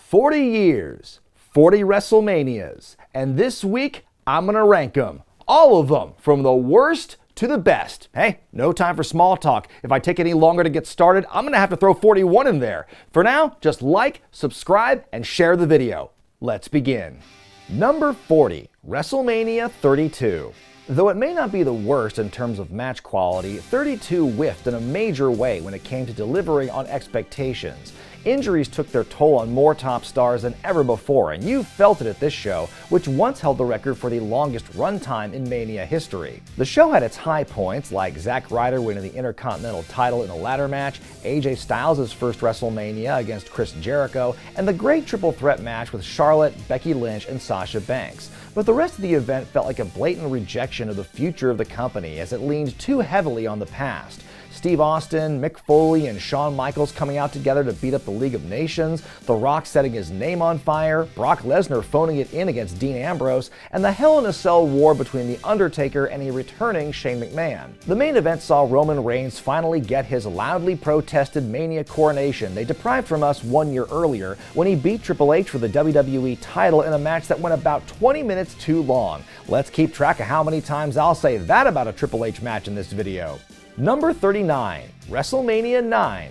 40 years, 40 WrestleManias, and this week I'm gonna rank them. All of them, from the worst to the best. Hey, no time for small talk. If I take any longer to get started, I'm gonna have to throw 41 in there. For now, just like, subscribe, and share the video. Let's begin. Number 40, WrestleMania 32. Though it may not be the worst in terms of match quality, 32 whiffed in a major way when it came to delivering on expectations. Injuries took their toll on more top stars than ever before, and you felt it at this show, which once held the record for the longest runtime in Mania history. The show had its high points, like Zack Ryder winning the Intercontinental title in a ladder match, AJ Styles' first WrestleMania against Chris Jericho, and the great triple threat match with Charlotte, Becky Lynch, and Sasha Banks. But the rest of the event felt like a blatant rejection of the future of the company, as it leaned too heavily on the past. Steve Austin, Mick Foley, and Shawn Michaels coming out together to beat up the League of Nations, The Rock setting his name on fire, Brock Lesnar phoning it in against Dean Ambrose, and the Hell in a Cell war between The Undertaker and a returning Shane McMahon. The main event saw Roman Reigns finally get his loudly protested Mania coronation they deprived from us 1 year earlier when he beat Triple H for the WWE title in a match that went about 20 minutes too long. Let's keep track of how many times I'll say that about a Triple H match in this video. Number 39, WrestleMania 9.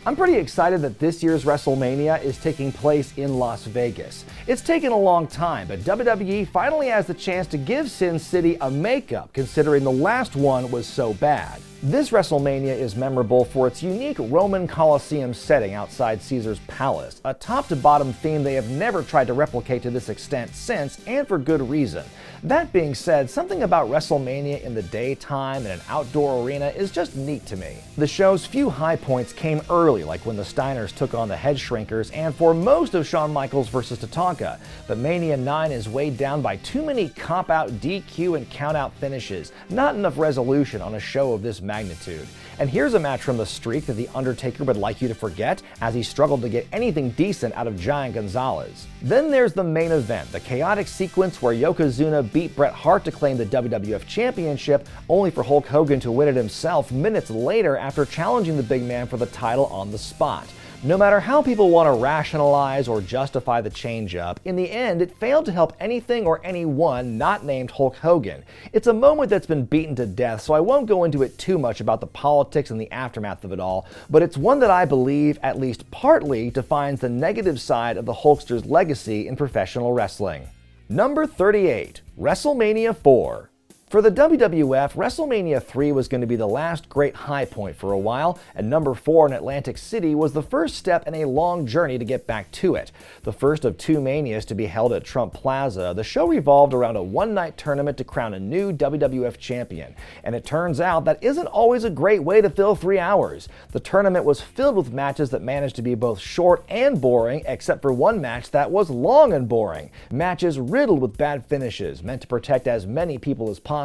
I'm pretty excited that this year's WrestleMania is taking place in Las Vegas. It's taken a long time, but WWE finally has the chance to give Sin City a makeup, considering the last one was so bad. This WrestleMania is memorable for its unique Roman Colosseum setting outside Caesar's Palace, a top-to-bottom theme they have never tried to replicate to this extent since, and for good reason. That being said, something about WrestleMania in the daytime in an outdoor arena is just neat to me. The show's few high points came early, like when the Steiners took on the Head Shrinkers, and for most of Shawn Michaels versus Tatanka. But Mania 9 is weighed down by too many cop-out DQ and count-out finishes, not enough resolution on a show of this magnitude. And here's a match from the streak that The Undertaker would like you to forget, as he struggled to get anything decent out of Giant Gonzalez. Then there's the main event, the chaotic sequence where Yokozuna beat Bret Hart to claim the WWF Championship, only for Hulk Hogan to win it himself minutes later after challenging the big man for the title on the spot. No matter how people want to rationalize or justify the change-up, in the end it failed to help anything or anyone not named Hulk Hogan. It's a moment that's been beaten to death, so I won't go into it too much about the politics and the aftermath of it all, but it's one that I believe, at least partly, defines the negative side of the Hulkster's legacy in professional wrestling. Number 38, WrestleMania 4. For the WWF, WrestleMania 3 was going to be the last great high point for a while, and number 4 in Atlantic City was the first step in a long journey to get back to it. The first of two Manias to be held at Trump Plaza, the show revolved around a one-night tournament to crown a new WWF champion, and it turns out that isn't always a great way to fill 3 hours. The tournament was filled with matches that managed to be both short and boring, except for one match that was long and boring. Matches riddled with bad finishes, meant to protect as many people as possible.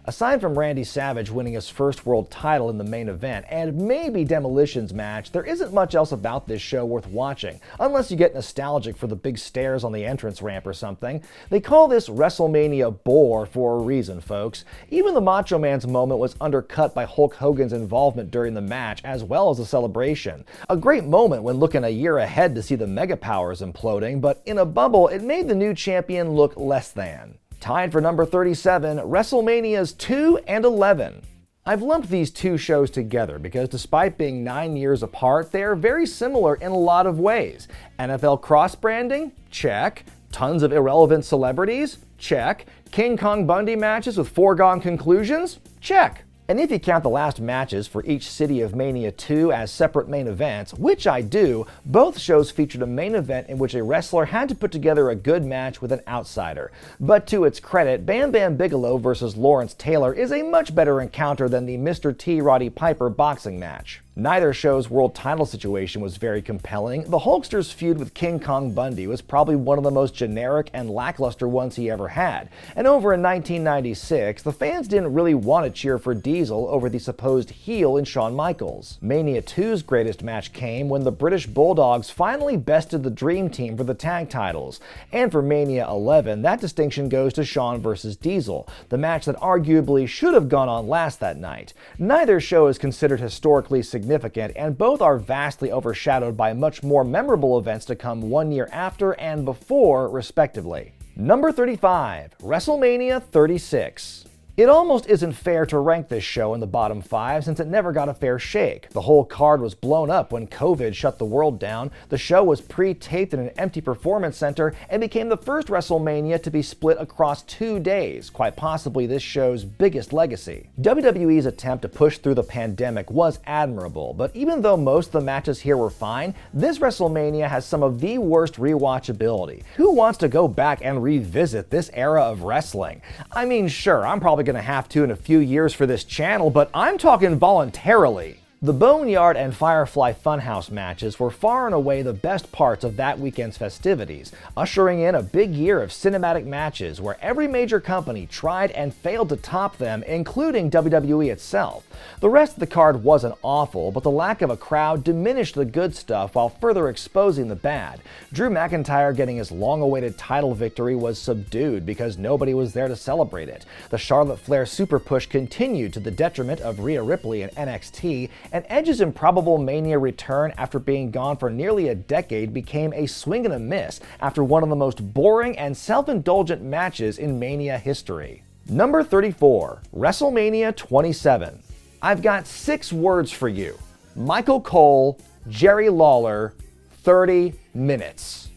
Aside from Randy Savage winning his first world title in the main event, and maybe Demolition's match, there isn't much else about this show worth watching, unless you get nostalgic for the big stairs on the entrance ramp or something. They call this WrestleMania bore for a reason, folks. Even the Macho Man's moment was undercut by Hulk Hogan's involvement during the match, as well as the celebration. A great moment when looking a year ahead to see the Mega Powers imploding, but in a bubble, it made the new champion look less than. Tied for number 37, WrestleManias 2 and 11. I've lumped these two shows together because despite being 9 years apart, they are very similar in a lot of ways. NFL cross-branding? Check. Tons of irrelevant celebrities? Check. King Kong Bundy matches with foregone conclusions? Check. And if you count the last matches for each city of Mania 2 as separate main events, which I do, both shows featured a main event in which a wrestler had to put together a good match with an outsider. But to its credit, Bam Bam Bigelow versus Lawrence Taylor is a much better encounter than the Mr. T. Roddy Piper boxing match. Neither show's world title situation was very compelling. The Hulkster's feud with King Kong Bundy was probably one of the most generic and lackluster ones he ever had. And over in 1996, the fans didn't really want to cheer for Diesel over the supposed heel in Shawn Michaels. Mania 2's greatest match came when the British Bulldogs finally bested the Dream Team for the tag titles. And for Mania 11, that distinction goes to Shawn versus Diesel, the match that arguably should have gone on last that night. Neither show is considered historically significant significant, and both are vastly overshadowed by much more memorable events to come 1 year after and before, respectively. Number 35, WrestleMania 36. It almost isn't fair to rank this show in the bottom 5 since it never got a fair shake. The whole card was blown up when COVID shut the world down, the show was pre-taped in an empty performance center, and became the first WrestleMania to be split across 2 days, quite possibly this show's biggest legacy. WWE's attempt to push through the pandemic was admirable, but even though most of the matches here were fine, this WrestleMania has some of the worst rewatchability. Who wants to go back and revisit this era of wrestling? I mean, sure, I'm probably gonna have to in a few years for this channel, but I'm talking voluntarily. The Boneyard and Firefly Funhouse matches were far and away the best parts of that weekend's festivities, ushering in a big year of cinematic matches where every major company tried and failed to top them, including WWE itself. The rest of the card wasn't awful, but the lack of a crowd diminished the good stuff while further exposing the bad. Drew McIntyre getting his long-awaited title victory was subdued because nobody was there to celebrate it. The Charlotte Flair super push continued to the detriment of Rhea Ripley and NXT, and Edge's improbable Mania return after being gone for nearly a decade became a swing and a miss after one of the most boring and self-indulgent matches in Mania history. Number 34, WrestleMania 27. I've got 6 words for you. Michael Cole, Jerry Lawler, 30 minutes.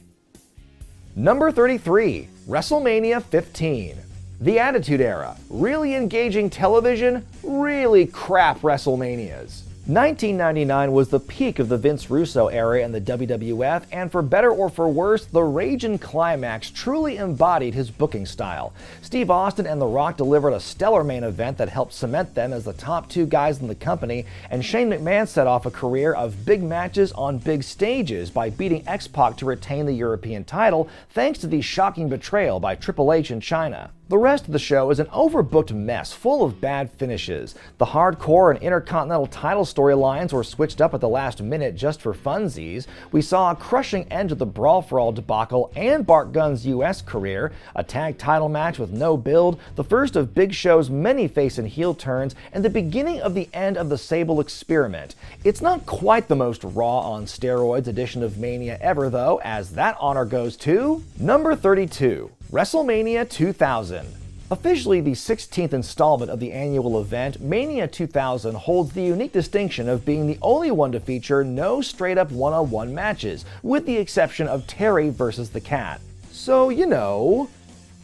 Number 33, WrestleMania 15. The Attitude Era. Really engaging television, really crap WrestleManias. 1999 was the peak of the Vince Russo era in the WWF, and for better or for worse, the Ragin' Climax truly embodied his booking style. Steve Austin and The Rock delivered a stellar main event that helped cement them as the top 2 guys in the company, and Shane McMahon set off a career of big matches on big stages by beating X-Pac to retain the European title, thanks to the shocking betrayal by Triple H in China. The rest of the show is an overbooked mess full of bad finishes. The hardcore and intercontinental title storylines were switched up at the last minute just for funsies. We saw a crushing end to the Brawl for All debacle and Bart Gunn's US career, a tag title match with no build, the first of Big Show's many face and heel turns, and the beginning of the end of the Sable experiment. It's not quite the most raw on steroids edition of Mania ever though, as that honor goes to number 32. WrestleMania 2000. Officially the 16th installment of the annual event, Mania 2000 holds the unique distinction of being the only one to feature no straight-up one-on-one matches, with the exception of Terry versus the Cat. So, you know,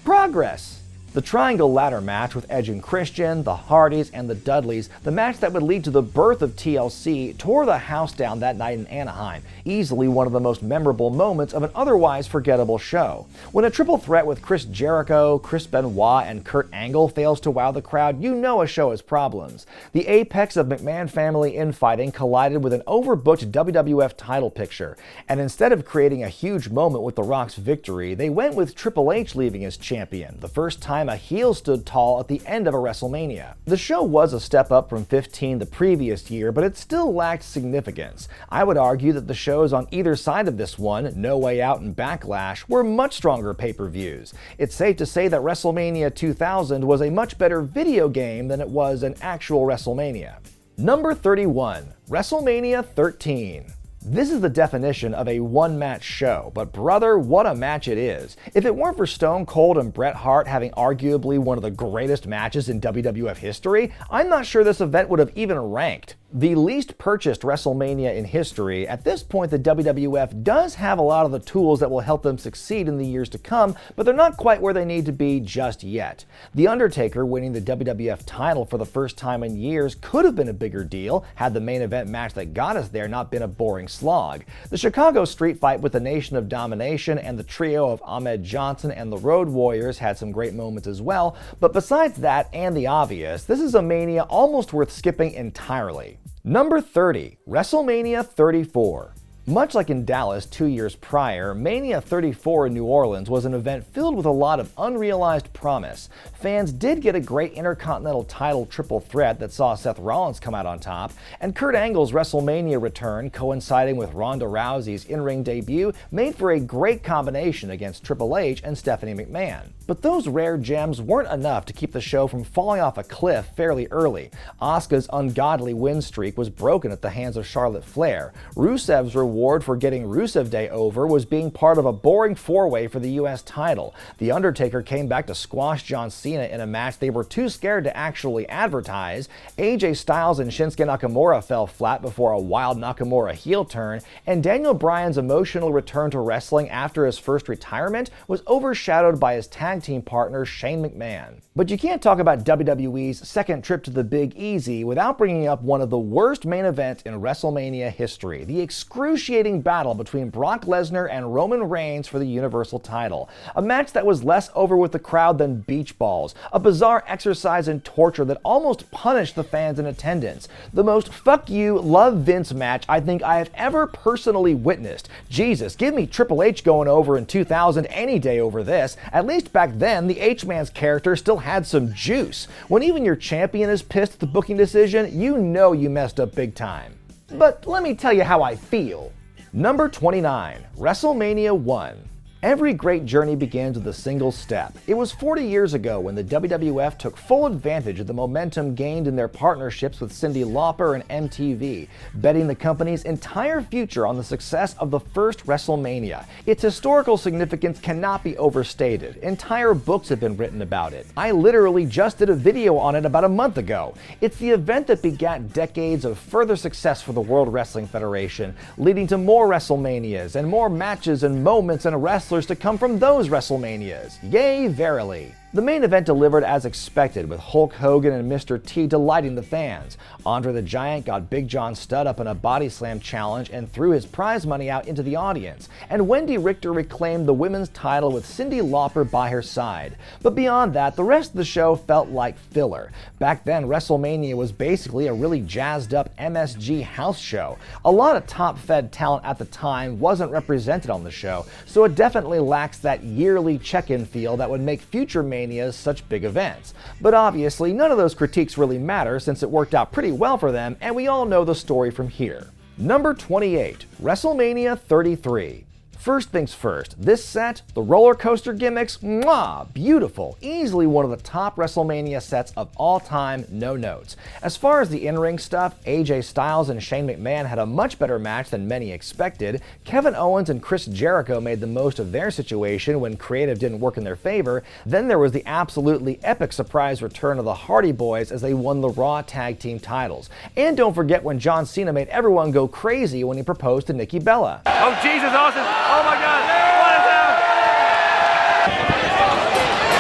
progress. The Triangle Ladder match with Edge and Christian, the Hardys, and the Dudleys, the match that would lead to the birth of TLC, tore the house down that night in Anaheim, easily one of the most memorable moments of an otherwise forgettable show. When a triple threat with Chris Jericho, Chris Benoit, and Kurt Angle fails to wow the crowd, you know a show has problems. The apex of McMahon family infighting collided with an overbooked WWF title picture, and instead of creating a huge moment with The Rock's victory, they went with Triple H leaving as champion, the first time a heel stood tall at the end of a WrestleMania. The show was a step up from 15 the previous year, but it still lacked significance. I would argue that the shows on either side of this one, No Way Out and Backlash, were much stronger pay-per-views. It's safe to say that WrestleMania 2000 was a much better video game than it was an actual WrestleMania. Number 31, WrestleMania 13. This is the definition of a one-match show, but brother, what a match it is. If it weren't for Stone Cold and Bret Hart having arguably one of the greatest matches in WWF history, I'm not sure this event would have even ranked. The least purchased WrestleMania in history, at this point the WWF does have a lot of the tools that will help them succeed in the years to come, but they're not quite where they need to be just yet. The Undertaker winning the WWF title for the first time in years could have been a bigger deal had the main event match that got us there not been a boring slog. The Chicago street fight with the Nation of Domination and the trio of Ahmed Johnson and the Road Warriors had some great moments as well, but besides that and the obvious, this is a Mania almost worth skipping entirely. Number 30, WrestleMania 34. Much like in Dallas 2 years prior, Mania 34 in New Orleans was an event filled with a lot of unrealized promise. Fans did get a great Intercontinental title triple threat that saw Seth Rollins come out on top, and Kurt Angle's WrestleMania return, coinciding with Ronda Rousey's in-ring debut, made for a great combination against Triple H and Stephanie McMahon. But those rare gems weren't enough to keep the show from falling off a cliff fairly early. Asuka's ungodly win streak was broken at the hands of Charlotte Flair. Rusev's reward for getting Rusev Day over was being part of a boring four-way for the US title. The Undertaker came back to squash John Cena in a match they were too scared to actually advertise. AJ Styles and Shinsuke Nakamura fell flat before a wild Nakamura heel turn, and Daniel Bryan's emotional return to wrestling after his first retirement was overshadowed by his tag team partner Shane McMahon. But you can't talk about WWE's second trip to the Big Easy without bringing up one of the worst main events in WrestleMania history, the excruciating battle between Brock Lesnar and Roman Reigns for the Universal title. A match that was less over with the crowd than beach balls, a bizarre exercise in torture that almost punished the fans in attendance. The most fuck you, love Vince match I think I have ever personally witnessed. Jesus, give me Triple H going over in 2000 any day over this. At least back then, the H-Man's character still had some juice. When even your champion is pissed at the booking decision, you know you messed up big time. But let me tell you how I feel. Number 29, WrestleMania 1. Every great journey begins with a single step. It was 40 years ago when the WWF took full advantage of the momentum gained in their partnerships with Cyndi Lauper and MTV, betting the company's entire future on the success of the first WrestleMania. Its historical significance cannot be overstated. Entire books have been written about it. I literally just did a video on it about a month ago. It's the event that begat decades of further success for the World Wrestling Federation, leading to more WrestleManias and more matches and moments and wrestlers to come from those WrestleManias. Yay, verily. The main event delivered as expected, with Hulk Hogan and Mr. T delighting the fans. Andre the Giant got Big John Studd up in a body slam challenge and threw his prize money out into the audience. And Wendy Richter reclaimed the women's title with Cyndi Lauper by her side. But beyond that, the rest of the show felt like filler. Back then, WrestleMania was basically a really jazzed up MSG house show. A lot of top-fed talent at the time wasn't represented on the show, so it definitely lacks that yearly check-in feel that would make future Manias such big events. But obviously, none of those critiques really matter since it worked out pretty well for them, and we all know the story from here. Number 28, WrestleMania 33. First things first, this set, the roller coaster gimmicks, mwah, beautiful. Easily one of the top WrestleMania sets of all time, no notes. As far as the in-ring stuff, AJ Styles and Shane McMahon had a much better match than many expected. Kevin Owens and Chris Jericho made the most of their situation when creative didn't work in their favor. Then there was the absolutely epic surprise return of the Hardy Boys as they won the Raw Tag Team titles. And don't forget when John Cena made everyone go crazy when he proposed to Nikki Bella. Oh Jesus, Austin! Oh my God! What is that?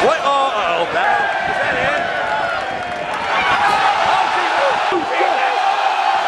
What? Oh, is that it? Oh, Jesus!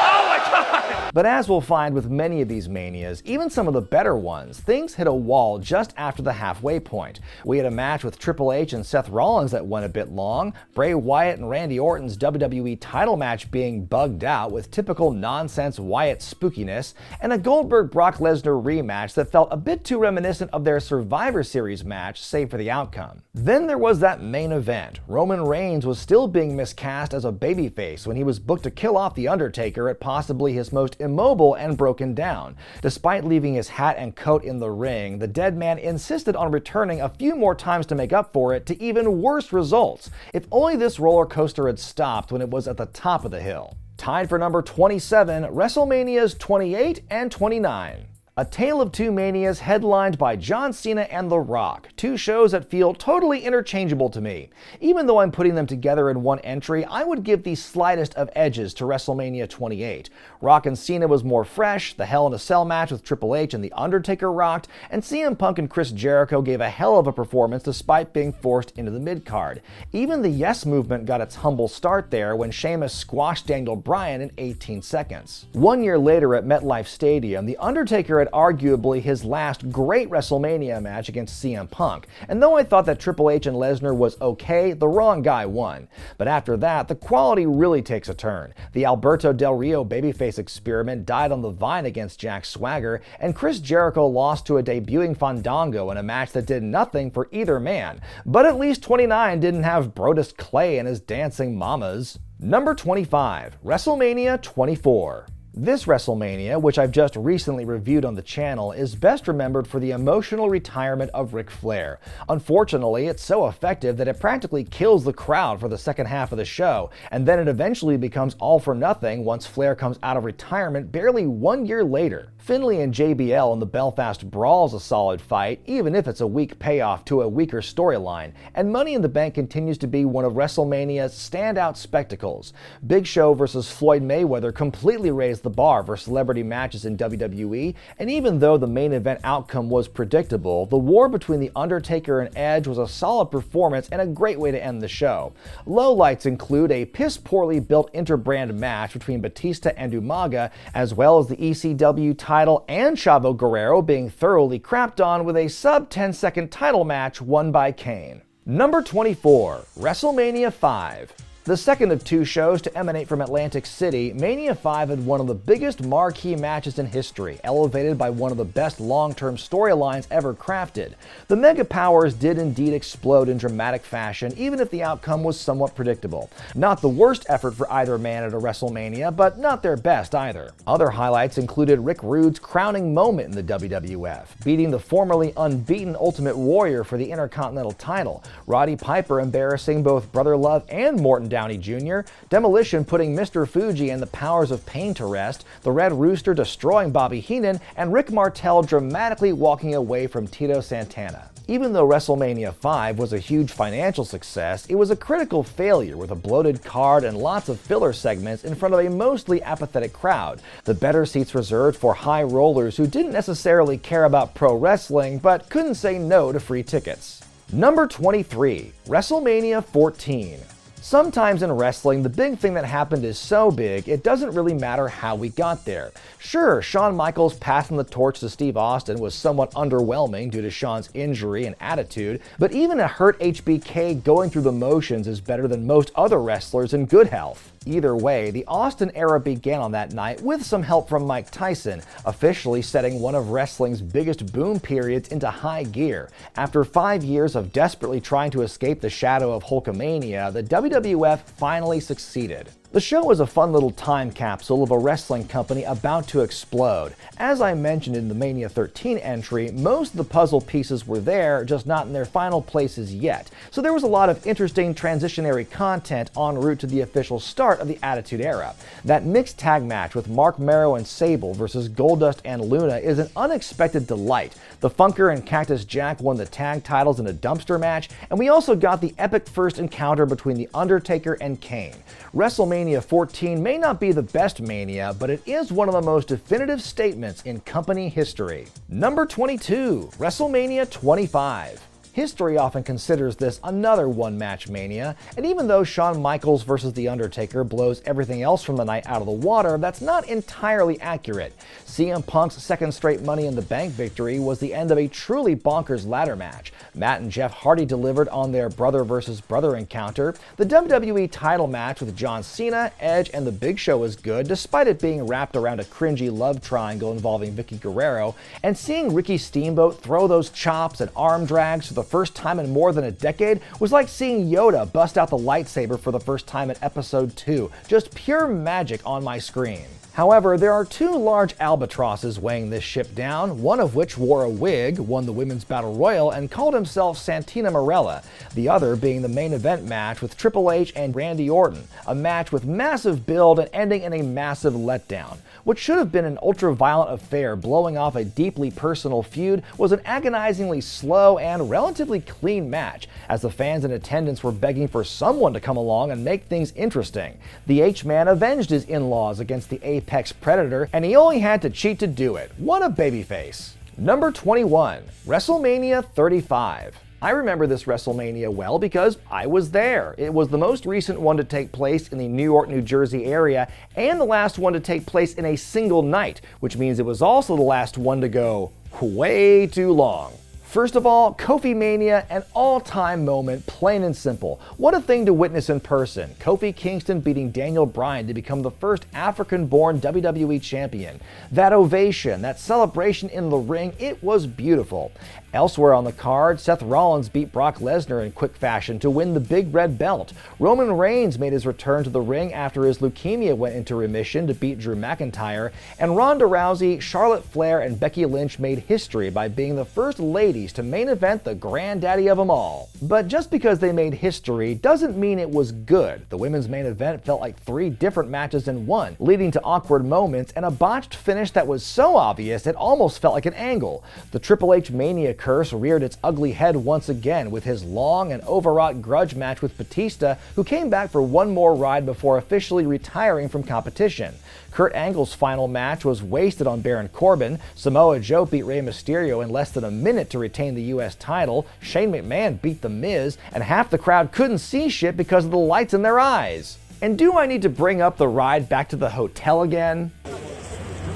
Oh my God! But as we'll find with many of these manias, even some of the better ones, things hit a wall just after the halfway point. We had a match with Triple H and Seth Rollins that went a bit long, Bray Wyatt and Randy Orton's WWE title match being bugged out with typical nonsense Wyatt spookiness, and a Goldberg-Brock Lesnar rematch that felt a bit too reminiscent of their Survivor Series match, save for the outcome. Then there was that main event. Roman Reigns was still being miscast as a babyface when he was booked to kill off The Undertaker at possibly his most immobile and broken down. Despite leaving his hat and coat in the ring, the dead man insisted on returning a few more times to make up for it, to even worse results. If only this roller coaster had stopped when it was at the top of the hill. Tied for number 27, WrestleManias 28 and 29. A Tale of Two Manias headlined by John Cena and The Rock, two shows that feel totally interchangeable to me. Even though I'm putting them together in one entry, I would give the slightest of edges to WrestleMania 28. Rock and Cena was more fresh, the Hell in a Cell match with Triple H and The Undertaker rocked, and CM Punk and Chris Jericho gave a hell of a performance despite being forced into the mid-card. Even the Yes Movement got its humble start there when Sheamus squashed Daniel Bryan in 18 seconds. 1 year later at MetLife Stadium, The Undertaker had arguably his last great WrestleMania match against CM Punk, and though I thought that Triple H and Lesnar was okay, the wrong guy won. But after that, the quality really takes a turn. The Alberto Del Rio babyface experiment died on the vine against Jack Swagger, and Chris Jericho lost to a debuting Fandango in a match that did nothing for either man. But at least 29 didn't have Brodus Clay and his dancing mamas. Number 25, WrestleMania 24. This WrestleMania, which I've just recently reviewed on the channel, is best remembered for the emotional retirement of Ric Flair. Unfortunately, it's so effective that it practically kills the crowd for the second half of the show, and then it eventually becomes all for nothing once Flair comes out of retirement barely 1 year later. Finlay and JBL in the Belfast Brawl is a solid fight, even if it's a weak payoff to a weaker storyline, and Money in the Bank continues to be one of WrestleMania's standout spectacles. Big Show versus Floyd Mayweather completely raised the bar for celebrity matches in WWE, and even though the main event outcome was predictable, the war between The Undertaker and Edge was a solid performance and a great way to end the show. Lowlights include a piss-poorly built interbrand match between Batista and Umaga, as well as the ECW title and Chavo Guerrero being thoroughly crapped on with a sub-10-second title match won by Kane. Number 24, WrestleMania 5. The second of two shows to emanate from Atlantic City, Mania 5 had one of the biggest marquee matches in history, elevated by one of the best long-term storylines ever crafted. The Mega Powers did indeed explode in dramatic fashion, even if the outcome was somewhat predictable. Not the worst effort for either man at a WrestleMania, but not their best either. Other highlights included Rick Rude's crowning moment in the WWF, beating the formerly unbeaten Ultimate Warrior for the Intercontinental title, Roddy Piper embarrassing both Brother Love and Morton Downey Jr., Demolition putting Mr. Fuji and the Powers of Pain to rest, the Red Rooster destroying Bobby Heenan, and Rick Martel dramatically walking away from Tito Santana. Even though WrestleMania 5 was a huge financial success, it was a critical failure with a bloated card and lots of filler segments in front of a mostly apathetic crowd, the better seats reserved for high rollers who didn't necessarily care about pro wrestling but couldn't say no to free tickets. Number 23, WrestleMania 14. Sometimes in wrestling, the big thing that happened is so big, it doesn't really matter how we got there. Sure, Shawn Michaels passing the torch to Steve Austin was somewhat underwhelming due to Shawn's injury and attitude, but even a hurt HBK going through the motions is better than most other wrestlers in good health. Either way, the Austin era began on that night with some help from Mike Tyson, officially setting one of wrestling's biggest boom periods into high gear. After 5 years of desperately trying to escape the shadow of Hulkamania, the WWF finally succeeded. The show was a fun little time capsule of a wrestling company about to explode. As I mentioned in the Mania 13 entry, most of the puzzle pieces were there, just not in their final places yet. So there was a lot of interesting transitionary content en route to the official start of the Attitude Era. That mixed tag match with Mark Merrow and Sable versus Goldust and Luna is an unexpected delight. The Funker and Cactus Jack won the tag titles in a dumpster match, and we also got the epic first encounter between The Undertaker and Kane. WrestleMania 14 may not be the best Mania, but it is one of the most definitive statements in company history. Number 22, WrestleMania 25. History often considers this another one-match Mania, and even though Shawn Michaels vs. The Undertaker blows everything else from the night out of the water, that's not entirely accurate. CM Punk's second straight Money in the Bank victory was the end of a truly bonkers ladder match. Matt and Jeff Hardy delivered on their brother versus brother encounter. The WWE title match with John Cena, Edge, and The Big Show was good, despite it being wrapped around a cringy love triangle involving Vicky Guerrero, and seeing Ricky Steamboat throw those chops and arm drags for the first time in more than a decade was like seeing Yoda bust out the lightsaber for the first time in Episode 2. Just pure magic on my screen. However, there are two large albatrosses weighing this ship down, one of which wore a wig, won the Women's Battle Royal, and called himself Santina Marella, the other being the main event match with Triple H and Randy Orton, a match with massive build and ending in a massive letdown. What should have been an ultra-violent affair blowing off a deeply personal feud was an agonizingly slow and relatively clean match, as the fans in attendance were begging for someone to come along and make things interesting. The H-Man avenged his in-laws against the Apex Predator, and he only had to cheat to do it. What a babyface. Number 21, WrestleMania 35. I remember this WrestleMania well because I was there. It was the most recent one to take place in the New York, New Jersey area, and the last one to take place in a single night, which means it was also the last one to go way too long. First of all, Kofi Mania, an all-time moment, plain and simple. What a thing to witness in person. Kofi Kingston beating Daniel Bryan to become the first African-born WWE champion. That ovation, that celebration in the ring, it was beautiful. Elsewhere on the card, Seth Rollins beat Brock Lesnar in quick fashion to win the Big Red Belt. Roman Reigns made his return to the ring after his leukemia went into remission to beat Drew McIntyre. And Ronda Rousey, Charlotte Flair, and Becky Lynch made history by being the first ladies to main event the granddaddy of them all. But just because they made history doesn't mean it was good. The women's main event felt like 3 different matches in one, leading to awkward moments and a botched finish that was so obvious it almost felt like an angle. The Triple H Mania curse reared its ugly head once again with his long and overwrought grudge match with Batista, who came back for one more ride before officially retiring from competition. Kurt Angle's final match was wasted on Baron Corbin. Samoa Joe beat Rey Mysterio in less than a minute to retain the US title. Shane McMahon beat The Miz, and half the crowd couldn't see shit because of the lights in their eyes. And do I need to bring up the ride back to the hotel again?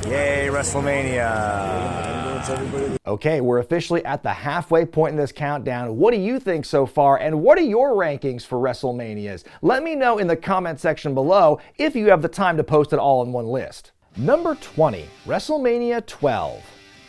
Yay, WrestleMania! Okay, we're officially at the halfway point in this countdown. What do you think so far, and what are your rankings for WrestleManias? Let me know in the comment section below if you have the time to post it all in one list. Number 20, WrestleMania 12.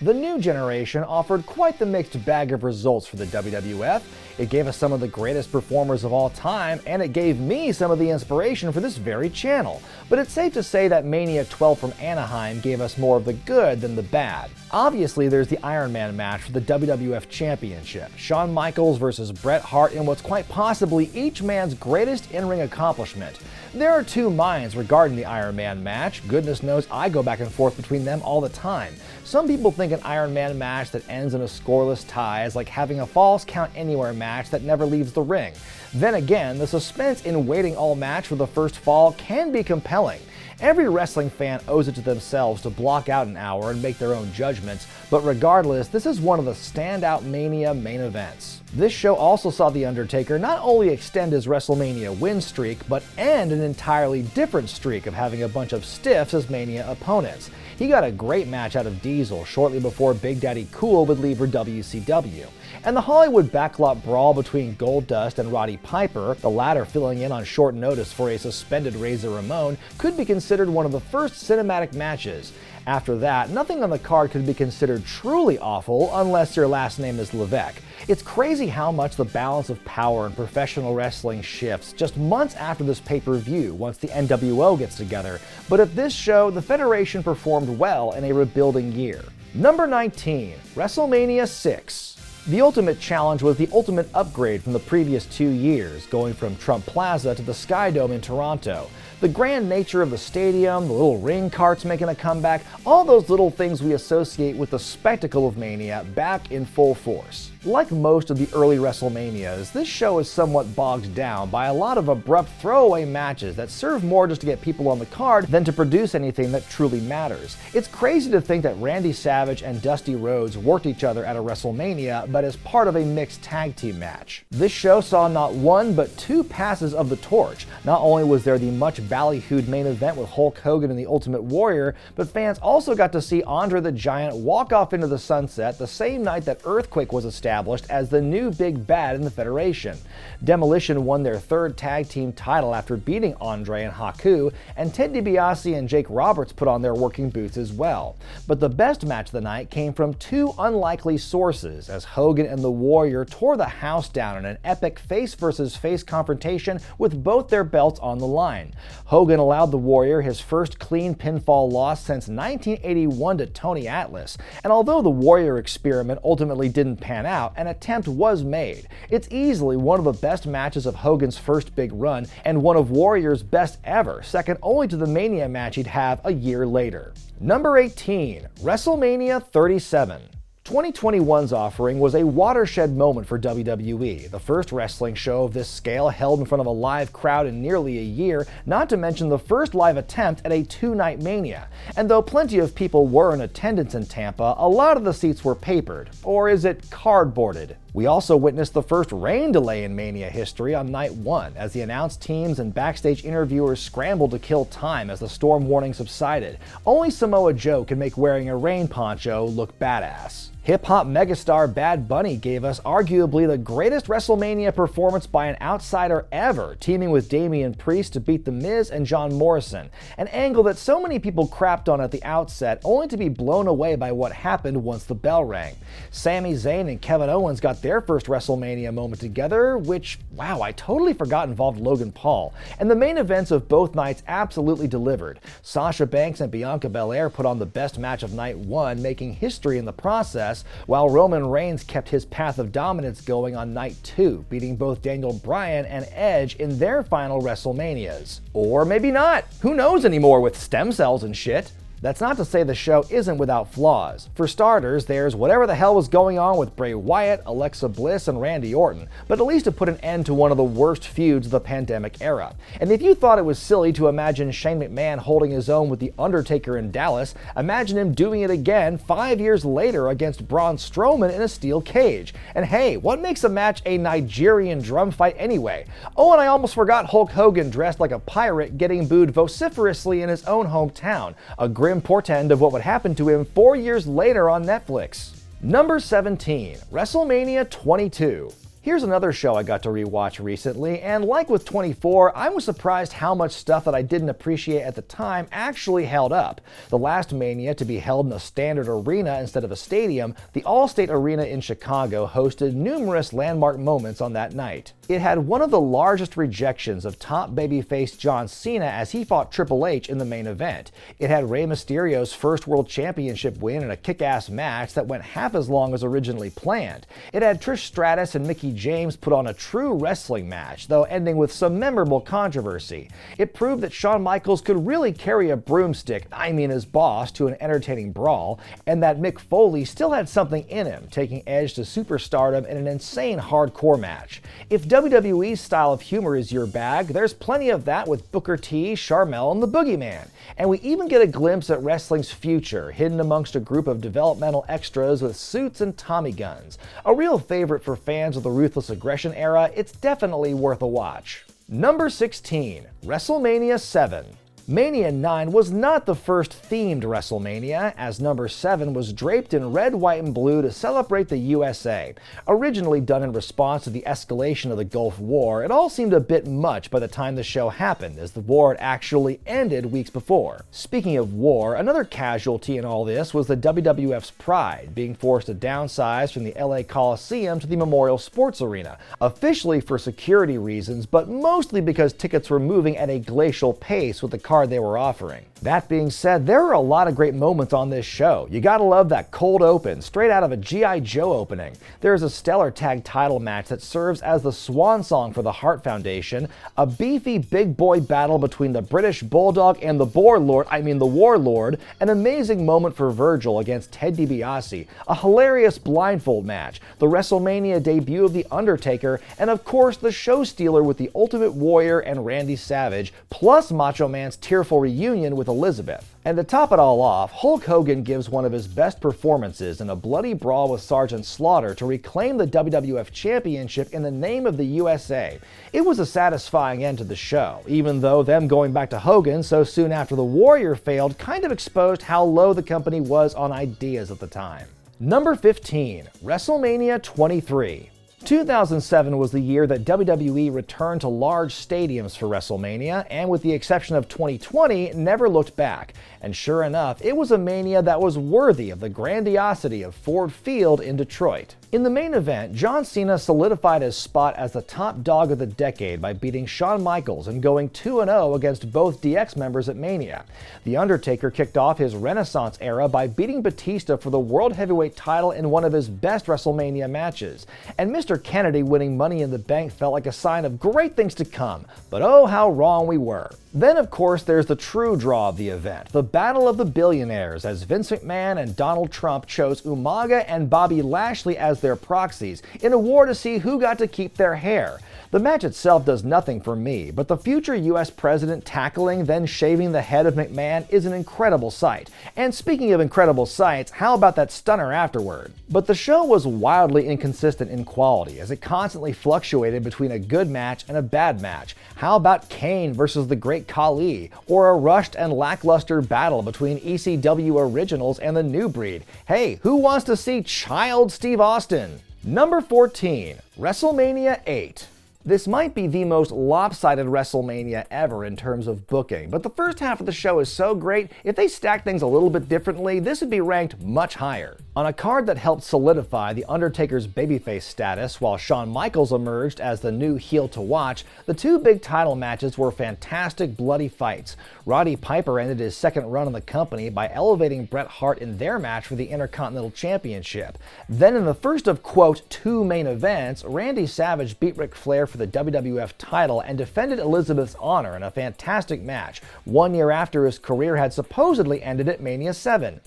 The new generation offered quite the mixed bag of results for the WWF. It gave us some of the greatest performers of all time, and it gave me some of the inspiration for this very channel. But it's safe to say that Mania 12 from Anaheim gave us more of the good than the bad. Obviously, there's the Iron Man match for the WWF Championship. Shawn Michaels versus Bret Hart in what's quite possibly each man's greatest in-ring accomplishment. There are 2 minds regarding the Iron Man match. Goodness knows I go back and forth between them all the time. Some people think an Iron Man match that ends in a scoreless tie is like having a Falls Count Anywhere match that never leaves the ring. Then again, the suspense in waiting all match for the first fall can be compelling. Every wrestling fan owes it to themselves to block out an hour and make their own judgments, but regardless, this is one of the standout Mania main events. This show also saw The Undertaker not only extend his WrestleMania win streak, but end an entirely different streak of having a bunch of stiffs as Mania opponents. He got a great match out of Diesel shortly before Big Daddy Cool would leave for WCW. And the Hollywood backlot brawl between Goldust and Roddy Piper, the latter filling in on short notice for a suspended Razor Ramon, could be considered one of the first cinematic matches. After that, nothing on the card could be considered truly awful unless your last name is Levesque. It's crazy how much the balance of power in professional wrestling shifts just months after this pay-per-view once the NWO gets together, but at this show, the Federation performed well in a rebuilding year. Number 19, WrestleMania 6. The Ultimate Challenge was the ultimate upgrade from the previous 2 years, going from Trump Plaza to the Sky Dome in Toronto. The grand nature of the stadium, the little ring carts making a comeback, all those little things we associate with the spectacle of Mania back in full force. Like most of the early WrestleManias, this show is somewhat bogged down by a lot of abrupt throwaway matches that serve more just to get people on the card than to produce anything that truly matters. It's crazy to think that Randy Savage and Dusty Rhodes worked each other at a WrestleMania, but as part of a mixed tag team match. This show saw not 1 but 2 passes of the torch. Not only was there the much ballyhooed main event with Hulk Hogan and the Ultimate Warrior, but fans also got to see Andre the Giant walk off into the sunset the same night that Earthquake was established as the new big bad in the Federation. Demolition won their 3rd tag team title after beating Andre and Haku, and Ted DiBiase and Jake Roberts put on their working boots as well. But the best match of the night came from 2 unlikely sources, as Hogan and the Warrior tore the house down in an epic face versus face confrontation with both their belts on the line. Hogan allowed the Warrior his first clean pinfall loss since 1981 to Tony Atlas, and although the Warrior experiment ultimately didn't pan out, an attempt was made. It's easily one of the best matches of Hogan's first big run, and one of Warrior's best ever, second only to the Mania match he'd have a year later. Number 18, WrestleMania 37. 2021's offering was a watershed moment for WWE, the first wrestling show of this scale held in front of a live crowd in nearly a year, not to mention the first live attempt at a 2-night Mania. And though plenty of people were in attendance in Tampa, a lot of the seats were papered, or is it cardboarded? We also witnessed the first rain delay in Mania history on night 1, as the announced teams and backstage interviewers scrambled to kill time as the storm warning subsided. Only Samoa Joe could make wearing a rain poncho look badass. Hip-hop megastar Bad Bunny gave us arguably the greatest WrestleMania performance by an outsider ever, teaming with Damian Priest to beat The Miz and John Morrison, an angle that so many people crapped on at the outset, only to be blown away by what happened once the bell rang. Sami Zayn and Kevin Owens got their first WrestleMania moment together, which, wow, I totally forgot involved Logan Paul, and the main events of both nights absolutely delivered. Sasha Banks and Bianca Belair put on the best match of night one, making history in the process, while Roman Reigns kept his path of dominance going on night two, beating both Daniel Bryan and Edge in their final WrestleManias. Or maybe not. Who knows anymore with stem cells and shit? That's not to say the show isn't without flaws. For starters, there's whatever the hell was going on with Bray Wyatt, Alexa Bliss, and Randy Orton, but at least it put an end to one of the worst feuds of the pandemic era. And if you thought it was silly to imagine Shane McMahon holding his own with The Undertaker in Dallas, imagine him doing it again 5 years later against Braun Strowman in a steel cage. And hey, what makes a match a Nigerian drum fight anyway? Oh, and I almost forgot Hulk Hogan dressed like a pirate getting booed vociferously in his own hometown, a grim portend of what would happen to him 4 years later on Netflix. Number 17, WrestleMania 22. Here's another show I got to rewatch recently, and like with 24, I was surprised how much stuff that I didn't appreciate at the time actually held up. The last Mania to be held in a standard arena instead of a stadium, the Allstate Arena in Chicago hosted numerous landmark moments on that night. It had one of the largest rejections of top babyface John Cena as he fought Triple H in the main event. It had Rey Mysterio's first World Championship win in a kick-ass match that went half as long as originally planned. It had Trish Stratus and Mickie James put on a true wrestling match, though ending with some memorable controversy. It proved that Shawn Michaels could really carry a broomstick, I mean his boss, to an entertaining brawl, and that Mick Foley still had something in him, taking Edge to superstardom in an insane hardcore match. If WWE's style of humor is your bag, there's plenty of that with Booker T, Sharmell, and the Boogeyman. And we even get a glimpse at wrestling's future, hidden amongst a group of developmental extras with suits and Tommy guns. A real favorite for fans of the Ruthless Aggression era, it's definitely worth a watch. Number 16, WrestleMania 7. Mania 9 was not the first themed WrestleMania, as number 7 was draped in red, white, and blue to celebrate the USA. Originally done in response to the escalation of the Gulf War, it all seemed a bit much by the time the show happened, as the war had actually ended weeks before. Speaking of war, another casualty in all this was the WWF's pride, being forced to downsize from the LA Coliseum to the Memorial Sports Arena, officially for security reasons, but mostly because tickets were moving at a glacial pace with the card they were offering. That being said, there are a lot of great moments on this show. You gotta love that cold open, straight out of a G.I. Joe opening. There's a stellar tag title match that serves as the swan song for the Hart Foundation, a beefy big boy battle between the British Bulldog and the Warlord, an amazing moment for Virgil against Ted DiBiase, a hilarious blindfold match, the WrestleMania debut of The Undertaker, and of course the show stealer with the Ultimate Warrior and Randy Savage, plus Macho Man's tearful reunion with Elizabeth. And to top it all off, Hulk Hogan gives one of his best performances in a bloody brawl with Sergeant Slaughter to reclaim the WWF Championship in the name of the USA. It was a satisfying end to the show, even though them going back to Hogan so soon after the Warrior failed kind of exposed how low the company was on ideas at the time. Number 15, WrestleMania 23. 2007 was the year that WWE returned to large stadiums for WrestleMania, and with the exception of 2020, never looked back. And sure enough, it was a Mania that was worthy of the grandiosity of Ford Field in Detroit. In the main event, John Cena solidified his spot as the top dog of the decade by beating Shawn Michaels and going 2-0 against both DX members at Mania. The Undertaker kicked off his Renaissance era by beating Batista for the World Heavyweight title in one of his best WrestleMania matches. And Mr. Kennedy winning Money in the Bank felt like a sign of great things to come, but oh how wrong we were. Then of course there's the true draw of the event, the Battle of the Billionaires, as Vince McMahon and Donald Trump chose Umaga and Bobby Lashley as their proxies in a war to see who got to keep their hair. The match itself does nothing for me, but the future US president tackling then shaving the head of McMahon is an incredible sight. And speaking of incredible sights, how about that stunner afterward? But the show was wildly inconsistent in quality, as it constantly fluctuated between a good match and a bad match. How about Kane versus the Great Great Khali, or a rushed and lackluster battle between ECW originals and the New Breed. Hey, who wants to see Child Steve Austin? Number 14, WrestleMania 8. This might be the most lopsided WrestleMania ever in terms of booking, but the first half of the show is so great, if they stack things a little bit differently, this would be ranked much higher. On a card that helped solidify The Undertaker's babyface status while Shawn Michaels emerged as the new heel to watch, the two big title matches were fantastic bloody fights. Roddy Piper ended his second run in the company by elevating Bret Hart in their match for the Intercontinental Championship. Then in the first of, quote, two main events, Randy Savage beat Ric Flair for the WWF title and defended Elizabeth's honor in a fantastic match, 1 year after his career had supposedly ended at Mania 7.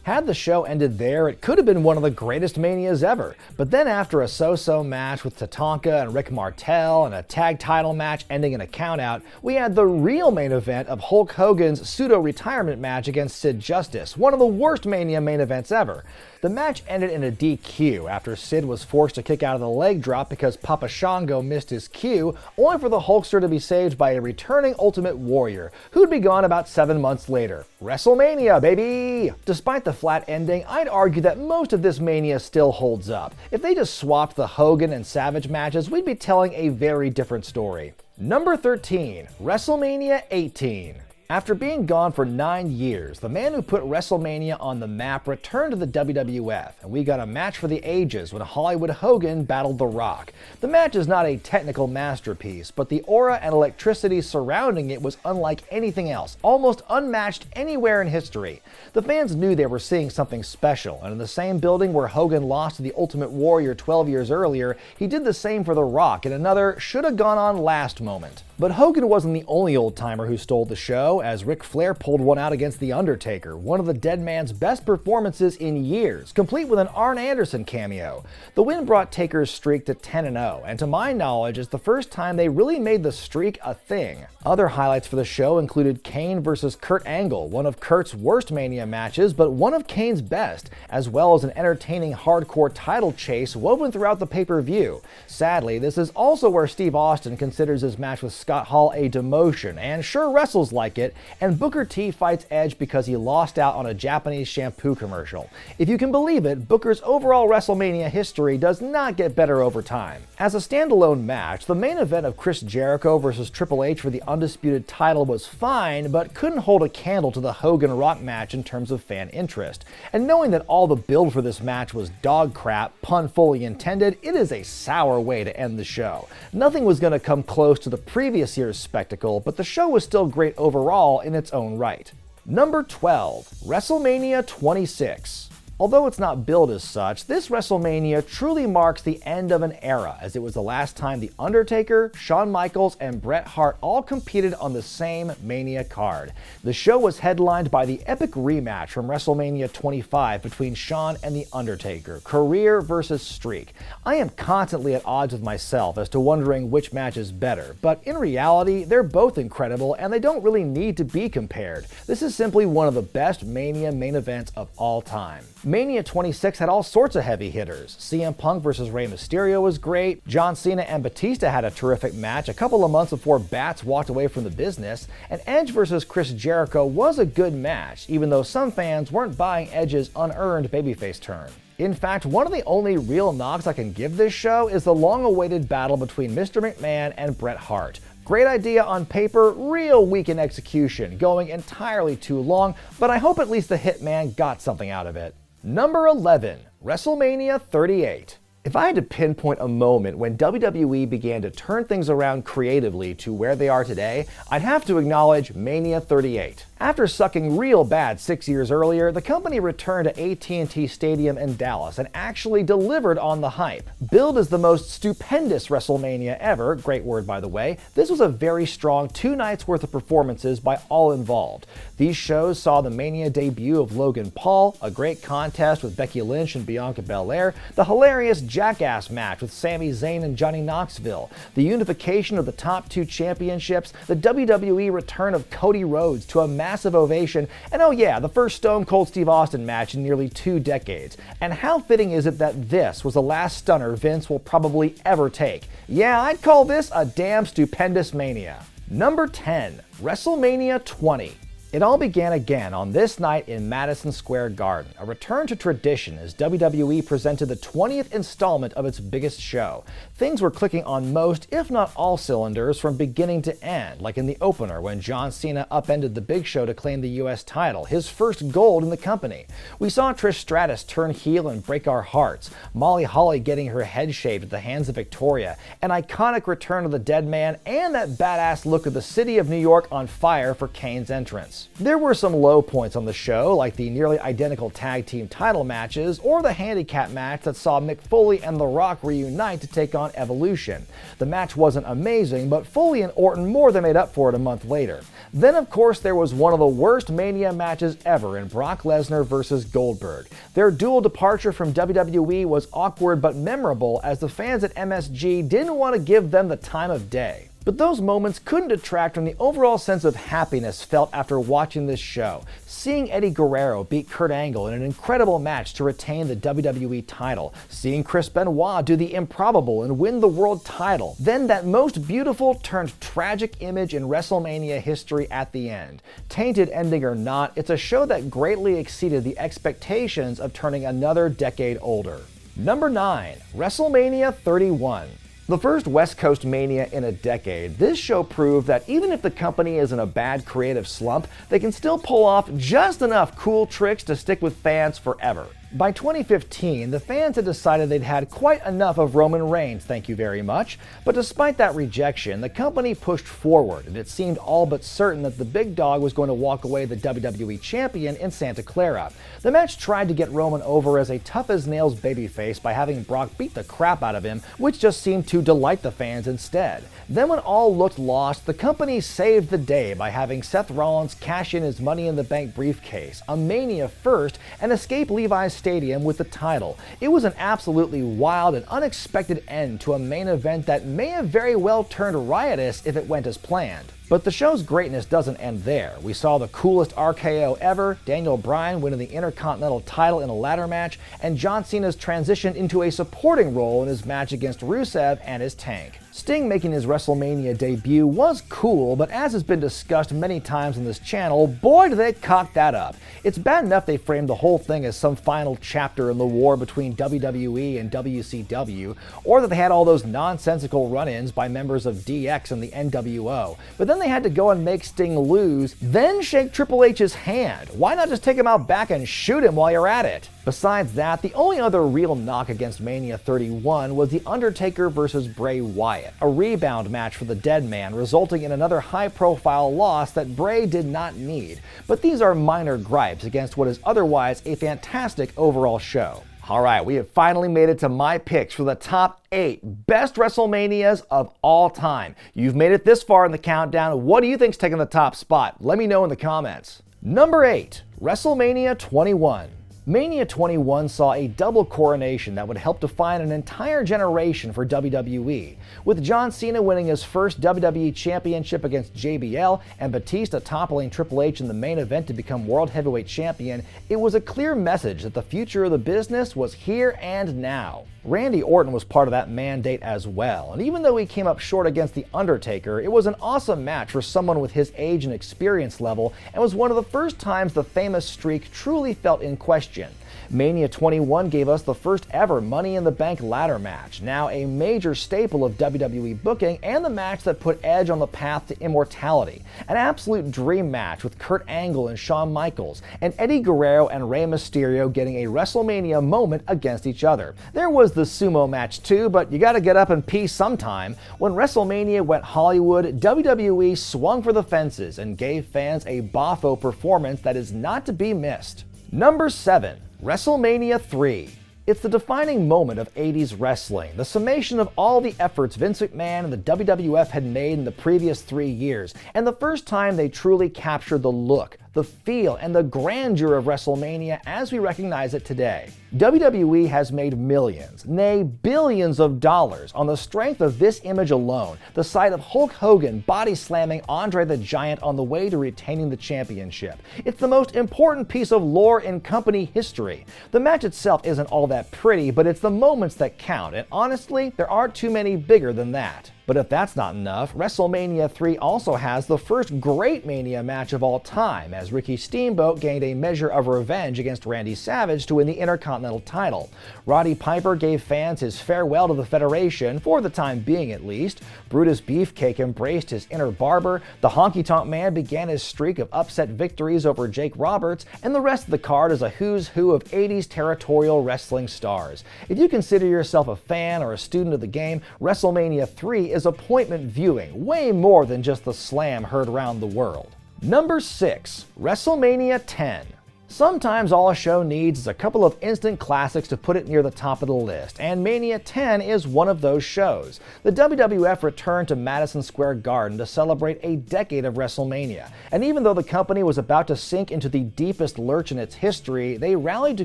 Had the show ended there, it could have been one of the greatest Manias ever. But then after a so-so match with Tatanka and Rick Martel and a tag title match ending in a countout, we had the real main event of Hulk Hogan's pseudo-retirement match against Sid Justice, one of the worst Mania main events ever. The match ended in a DQ after Sid was forced to kick out of the leg drop because Papa Shango missed his cue, only for the Hulkster to be saved by a returning Ultimate Warrior, who'd be gone about 7 months later. WrestleMania, baby! Despite the flat ending, I'd argue that most of this Mania still holds up. If they just swapped the Hogan and Savage matches, we'd be telling a very different story. Number 13, WrestleMania 18. After being gone for 9 years, the man who put WrestleMania on the map returned to the WWF, and we got a match for the ages when Hollywood Hogan battled The Rock. The match is not a technical masterpiece, but the aura and electricity surrounding it was unlike anything else, almost unmatched anywhere in history. The fans knew they were seeing something special, and in the same building where Hogan lost to the Ultimate Warrior 12 years earlier, he did the same for The Rock in another shoulda-gone-on last moment. But Hogan wasn't the only old-timer who stole the show, as Ric Flair pulled one out against The Undertaker, one of the dead man's best performances in years, complete with an Arn Anderson cameo. The win brought Taker's streak to 10-0, and to my knowledge, is the first time they really made the streak a thing. Other highlights for the show included Kane versus Kurt Angle, one of Kurt's worst Mania matches, but one of Kane's best, as well as an entertaining hardcore title chase woven throughout the pay-per-view. Sadly, this is also where Steve Austin considers his match with Scott Hall a demotion, and sure wrestles like it, and Booker T fights Edge because he lost out on a Japanese shampoo commercial. If you can believe it, Booker's overall WrestleMania history does not get better over time. As a standalone match, the main event of Chris Jericho versus Triple H for the undisputed title was fine, but couldn't hold a candle to the Hogan Rock match in terms of fan interest. And knowing that all the build for this match was dog crap, pun fully intended, it is a sour way to end the show. Nothing was going to come close to the previous year's spectacle, but the show was still great overall in its own right. Number 12, WrestleMania 26. Although it's not billed as such, this WrestleMania truly marks the end of an era, as it was the last time The Undertaker, Shawn Michaels, and Bret Hart all competed on the same Mania card. The show was headlined by the epic rematch from WrestleMania 25 between Shawn and The Undertaker, career versus streak. I am constantly at odds with myself as to wondering which match is better, but in reality, they're both incredible and they don't really need to be compared. This is simply one of the best Mania main events of all time. Mania 26 had all sorts of heavy hitters. CM Punk versus Rey Mysterio was great, John Cena and Batista had a terrific match a couple of months before Bats walked away from the business, and Edge versus Chris Jericho was a good match, even though some fans weren't buying Edge's unearned babyface turn. In fact, one of the only real knocks I can give this show is the long-awaited battle between Mr. McMahon and Bret Hart. Great idea on paper, real weak in execution, going entirely too long, but I hope at least the Hitman got something out of it. Number 11, WrestleMania 38. If I had to pinpoint a moment when WWE began to turn things around creatively to where they are today, I'd have to acknowledge Mania 38. After sucking real bad 6 years earlier, the company returned to AT&T Stadium in Dallas and actually delivered on the hype. Billed as the most stupendous WrestleMania ever, great word by the way, this was a very strong 2 nights worth of performances by all involved. These shows saw the Mania debut of Logan Paul, a great contest with Becky Lynch and Bianca Belair, the hilarious Jackass match with Sami Zayn and Johnny Knoxville, the unification of the top 2 championships, the WWE return of Cody Rhodes to a massive ovation, and oh yeah, the first Stone Cold Steve Austin match in nearly 2 decades. And how fitting is it that this was the last stunner Vince will probably ever take? Yeah, I'd call this a damn stupendous Mania. Number 10, WrestleMania 20. It all began again on this night in Madison Square Garden, a return to tradition as WWE presented the 20th installment of its biggest show. Things were clicking on most, if not all cylinders from beginning to end, like in the opener when John Cena upended the Big Show to claim the US title, his first gold in the company. We saw Trish Stratus turn heel and break our hearts, Molly Holly getting her head shaved at the hands of Victoria, an iconic return of the Dead Man, and that badass look of the city of New York on fire for Kane's entrance. There were some low points on the show, like the nearly identical tag team title matches or the handicap match that saw Mick Foley and The Rock reunite to take on Evolution. The match wasn't amazing, but Foley and Orton more than made up for it a month later. Then, of course, there was one of the worst Mania matches ever in Brock Lesnar vs. Goldberg. Their dual departure from WWE was awkward but memorable as the fans at MSG didn't want to give them the time of day. But those moments couldn't detract from the overall sense of happiness felt after watching this show. Seeing Eddie Guerrero beat Kurt Angle in an incredible match to retain the WWE title. Seeing Chris Benoit do the improbable and win the world title. Then that most beautiful turned tragic image in WrestleMania history at the end. Tainted ending or not, it's a show that greatly exceeded the expectations of turning another decade older. Number 9. WrestleMania 31. The first West Coast Mania in a decade, this show proved that even if the company is in a bad creative slump, they can still pull off just enough cool tricks to stick with fans forever. By 2015, the fans had decided they'd had quite enough of Roman Reigns, thank you very much, but despite that rejection, the company pushed forward, and it seemed all but certain that the big dog was going to walk away the WWE champion in Santa Clara. The match tried to get Roman over as a tough-as-nails babyface by having Brock beat the crap out of him, which just seemed to delight the fans instead. Then when all looked lost, the company saved the day by having Seth Rollins cash in his Money in the Bank briefcase, a Mania first, and escape Levi's Stadium with the title. It was an absolutely wild and unexpected end to a main event that may have very well turned riotous if it went as planned. But the show's greatness doesn't end there. We saw the coolest RKO ever, Daniel Bryan winning the Intercontinental title in a ladder match, and John Cena's transition into a supporting role in his match against Rusev and his tank. Sting making his WrestleMania debut was cool, but as has been discussed many times on this channel, boy did they cock that up. It's bad enough they framed the whole thing as some final chapter in the war between WWE and WCW, or that they had all those nonsensical run-ins by members of DX and the NWO, but then they had to go and make Sting lose, then shake Triple H's hand. Why not just take him out back and shoot him while you're at it? Besides that, the only other real knock against Mania 31 was The Undertaker vs. Bray Wyatt, a rebound match for the Dead Man, resulting in another high-profile loss that Bray did not need. But these are minor gripes against what is otherwise a fantastic overall show. Alright, we have finally made it to my picks for the top 8 best WrestleManias of all time. You've made it this far in the countdown. What do you think's taking the top spot? Let me know in the comments. Number 8. WrestleMania 21. Mania 21 saw a double coronation that would help define an entire generation for WWE, with John Cena winning his first WWE Championship against JBL and Batista toppling Triple H in the main event to become World Heavyweight Champion. It was a clear message that the future of the business was here and now. Randy Orton was part of that mandate as well, and even though he came up short against The Undertaker, it was an awesome match for someone with his age and experience level, and was one of the first times the famous streak truly felt in question. Mania 21 gave us the first ever Money in the Bank ladder match, now a major staple of WWE booking and the match that put Edge on the path to immortality. An absolute dream match with Kurt Angle and Shawn Michaels, and Eddie Guerrero and Rey Mysterio getting a WrestleMania moment against each other. There was the sumo match too, but you gotta get up and pee sometime. When WrestleMania went Hollywood, WWE swung for the fences and gave fans a boffo performance that is not to be missed. Number 7. WrestleMania 3. It's the defining moment of 80s wrestling, the summation of all the efforts Vince McMahon and the WWF had made in the previous 3 years, and the first time they truly captured the look, the feel, and the grandeur of WrestleMania as we recognize it today. WWE has made millions, nay billions of dollars on the strength of this image alone, the sight of Hulk Hogan body slamming Andre the Giant on the way to retaining the championship. It's the most important piece of lore in company history. The match itself isn't all that pretty, but it's the moments that count, and honestly, there aren't too many bigger than that. But if that's not enough, WrestleMania 3 also has the first great Mania match of all time, as Ricky Steamboat gained a measure of revenge against Randy Savage to win the Intercontinental title. Roddy Piper gave fans his farewell to the Federation, for the time being at least. Brutus Beefcake embraced his inner barber, the Honky Tonk Man began his streak of upset victories over Jake Roberts, and the rest of the card is a who's who of 80s territorial wrestling stars. If you consider yourself a fan or a student of the game, WrestleMania 3 is appointment viewing, way more than just the slam heard around the world. Number 6. WrestleMania 10. Sometimes all a show needs is a couple of instant classics to put it near the top of the list, and Mania 10 is one of those shows. The WWF returned to Madison Square Garden to celebrate a decade of WrestleMania, and even though the company was about to sink into the deepest lurch in its history, they rallied to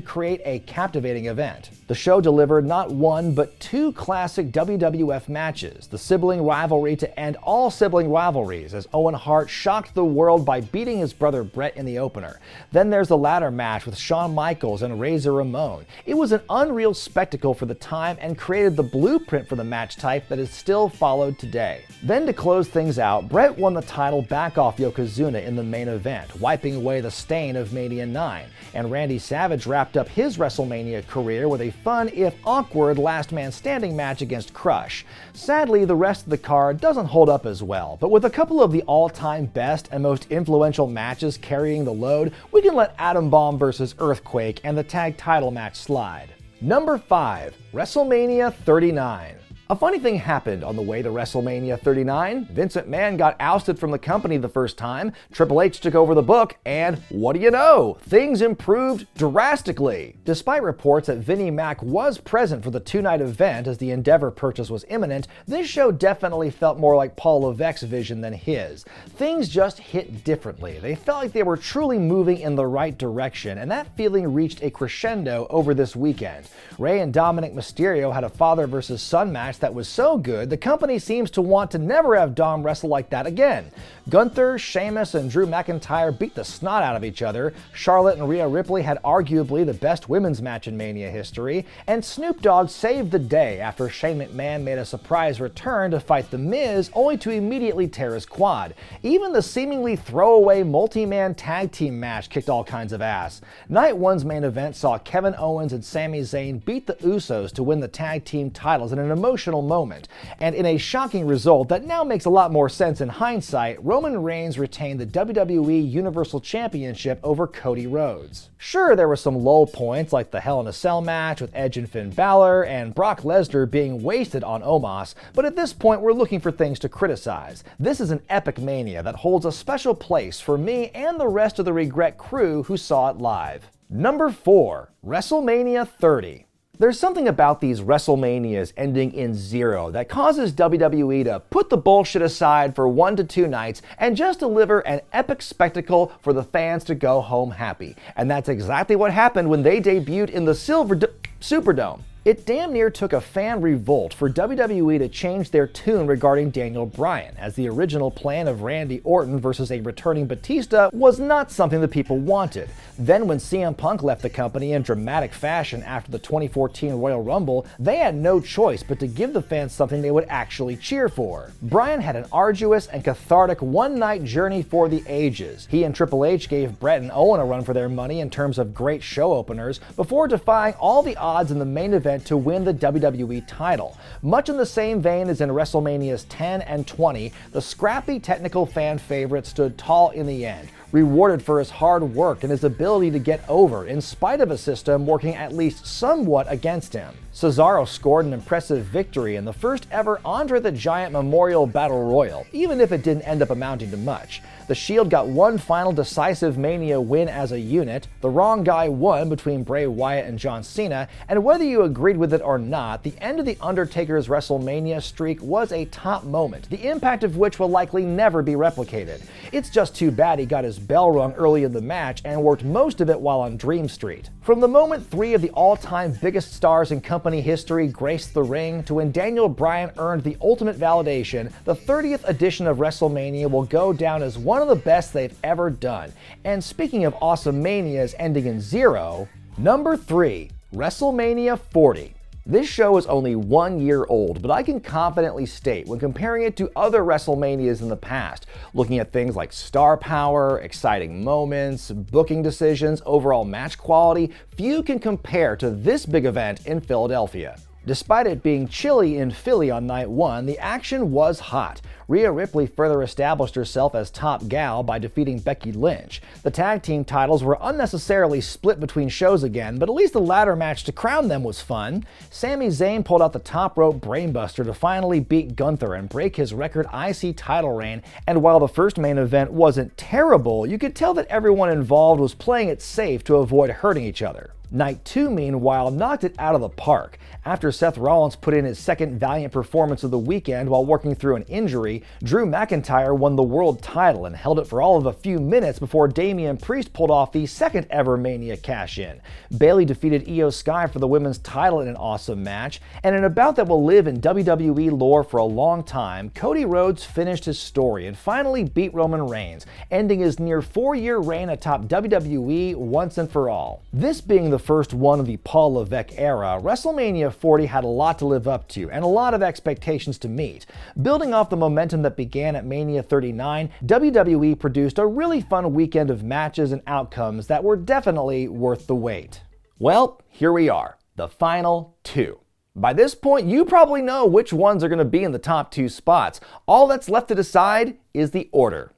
create a captivating event. The show delivered not one, but two classic WWF matches, the sibling rivalry to end all sibling rivalries, as Owen Hart shocked the world by beating his brother Bret in the opener. Then there's the ladder match with Shawn Michaels and Razor Ramon. It was an unreal spectacle for the time and created the blueprint for the match type that is still followed today. Then to close things out, Bret won the title back off Yokozuna in the main event, wiping away the stain of Mania 9, and Randy Savage wrapped up his WrestleMania career with a fun, if awkward, last man standing match against Crush. Sadly, the rest of the card doesn't hold up as well, but with a couple of the all-time best and most influential matches carrying the load, we can let Adam Bomb vs. Earthquake and the tag title match slide. Number 5. WrestleMania 39. A funny thing happened on the way to WrestleMania 39. Vince McMahon got ousted from the company the first time, Triple H took over the book, and what do you know? Things improved drastically. Despite reports that Vinnie Mac was present for the two-night event as the Endeavor purchase was imminent, this show definitely felt more like Paul Levesque's vision than his. Things just hit differently. They felt like they were truly moving in the right direction, and that feeling reached a crescendo over this weekend. Rey and Dominic Mysterio had a father versus son match that was so good, the company seems to want to never have Dom wrestle like that again. Gunther, Sheamus, and Drew McIntyre beat the snot out of each other. Charlotte and Rhea Ripley had arguably the best women's match in Mania history, and Snoop Dogg saved the day after Shane McMahon made a surprise return to fight The Miz, only to immediately tear his quad. Even the seemingly throwaway multi-man tag team match kicked all kinds of ass. Night 1's main event saw Kevin Owens and Sami Zayn beat the Usos to win the tag team titles in an emotional moment, and in a shocking result that now makes a lot more sense in hindsight, Roman Reigns retained the WWE Universal Championship over Cody Rhodes. Sure, there were some lull points like the Hell in a Cell match with Edge and Finn Balor, and Brock Lesnar being wasted on Omos, but at this point we're looking for things to criticize. This is an epic Mania that holds a special place for me and the rest of the Wregret crew who saw it live. Number 4. WrestleMania 30. There's something about these WrestleManias ending in 0 that causes WWE to put the bullshit aside for 1 to 2 nights and just deliver an epic spectacle for the fans to go home happy. And that's exactly what happened when they debuted in the Superdome. It damn near took a fan revolt for WWE to change their tune regarding Daniel Bryan, as the original plan of Randy Orton versus a returning Batista was not something the people wanted. Then when CM Punk left the company in dramatic fashion after the 2014 Royal Rumble, they had no choice but to give the fans something they would actually cheer for. Bryan had an arduous and cathartic one-night journey for the ages. He and Triple H gave Bret and Owen a run for their money in terms of great show openers, before defying all the odds in the main event to win the WWE title. Much in the same vein as in WrestleManias 10 and 20, the scrappy technical fan favorite stood tall in the end, rewarded for his hard work and his ability to get over in spite of a system working at least somewhat against him. Cesaro scored an impressive victory in the first ever Andre the Giant Memorial Battle Royal, even if it didn't end up amounting to much. The Shield got one final decisive Mania win as a unit, the wrong guy won between Bray Wyatt and John Cena, and whether you agreed with it or not, the end of The Undertaker's WrestleMania streak was a top moment, the impact of which will likely never be replicated. It's just too bad he got his bell rung early in the match and worked most of it while on Dream Street. From the moment 3 of the all-time biggest stars in company history graced the ring, to when Daniel Bryan earned the ultimate validation, the 30th edition of WrestleMania will go down as one of the best they've ever done. And speaking of awesome manias ending in 0, number 3, WrestleMania 40. This show is only 1 year old, but I can confidently state, when comparing it to other WrestleManias in the past, looking at things like star power, exciting moments, booking decisions, overall match quality, few can compare to this big event in Philadelphia. Despite it being chilly in Philly on night one, the action was hot. Rhea Ripley further established herself as top gal by defeating Becky Lynch. The tag team titles were unnecessarily split between shows again, but at least the ladder match to crown them was fun. Sami Zayn pulled out the top rope brainbuster to finally beat Gunther and break his record IC title reign, and while the first main event wasn't terrible, you could tell that everyone involved was playing it safe to avoid hurting each other. Night 2, meanwhile, knocked it out of the park. After Seth Rollins put in his second valiant performance of the weekend while working through an injury, Drew McIntyre won the world title and held it for all of a few minutes before Damian Priest pulled off the second ever Mania cash-in. Bayley defeated Io Sky for the women's title in an awesome match, and in a bout that will live in WWE lore for a long time, Cody Rhodes finished his story and finally beat Roman Reigns, ending his near 4-year reign atop WWE once and for all. This being the first one of the Paul Levesque era, WrestleMania 40 had a lot to live up to and a lot of expectations to meet. Building off the momentum that began at Mania 39, WWE produced a really fun weekend of matches and outcomes that were definitely worth the wait. Well, here we are, the final two. By this point, you probably know which ones are going to be in the top 2 spots. All that's left to decide is the order.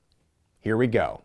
Here we go.